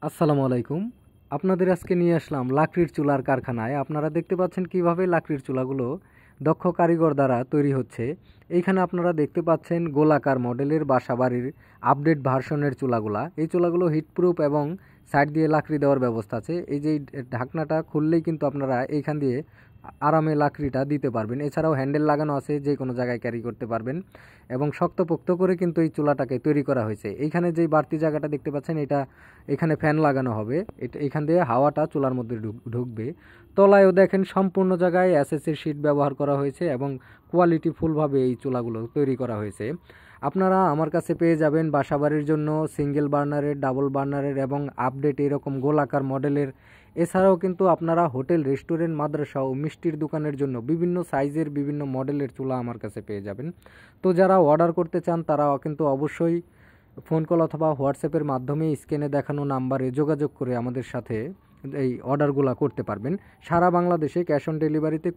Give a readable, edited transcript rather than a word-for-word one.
আসসালামু আলাইকুম। আপনাদের আজকে নিয়ে আসলাম লাকড়ির চুলার কারখানায়। আপনারা দেখতে পাচ্ছেন কিভাবে লাকড়ির চুলাগুলো দক্ষ কারিগর দ্বারা তৈরি হচ্ছে। এইখানে আপনারা দেখতে পাচ্ছেন গোলাকার মডেলের বাসাবাড়ির আপডেট ভার্সনের চুলাগুলা। এই চুলাগুলো হিটপ্রুফ এবং সাইড দিয়ে লাকড়ি দেওয়ার ব্যবস্থা আছে। এই যে ঢাকনাটা খুললেই কিন্তু আপনারা এইখান দিয়ে আরামে লাকড়িটা দিতে পারবেন। এছাড়াও হ্যান্ডেল লাগানো আছে, যে কোনো জায়গায় ক্যারি করতে পারবেন এবং শক্তপোক্ত করে কিন্তু এই চুলাটাকে তৈরি করা হয়েছে। এইখানে যেই বাড়তি জায়গাটা দেখতে পাচ্ছেন, এটা এখানে ফ্যান লাগানো হবে। এটা এখান দিয়ে হাওয়াটা চুলার মধ্যে ঢুকবে। তলায়ও দেখেন সম্পূর্ণ জায়গায় এসএসের শীট ব্যবহার করা হয়েছে এবং কোয়ালিটি ফুলভাবে এই চুলাগুলো তৈরি করা হয়েছে। আপনারা আমার কাছে পেয়ে যাবেন বাসাবাড়ির জন্য সিঙ্গেল বার্নারের, ডাবল বার্নারের এবং আপডেট এরকম গোলাকার মডেলের। এছাড়াও কিন্তু আপনারা হোটেল, রেস্টুরেন্ট, মাদ্রাসা ও মিষ্টির দোকানের জন্য বিভিন্ন সাইজের, বিভিন্ন মডেলের চুলা আমার কাছে পেয়ে যাবেন। তো যারা অর্ডার করতে চান তারা কিন্তু অবশ্যই ফোন কল অথবা হোয়াটসঅ্যাপের মাধ্যমে স্ক্রিনে দেখানো নাম্বারে যোগাযোগ করে আমাদের সাথে এই অর্ডারগুলো করতে পারবেন। সারা বাংলাদেশে ক্যাশ অন ডেলিভারিতে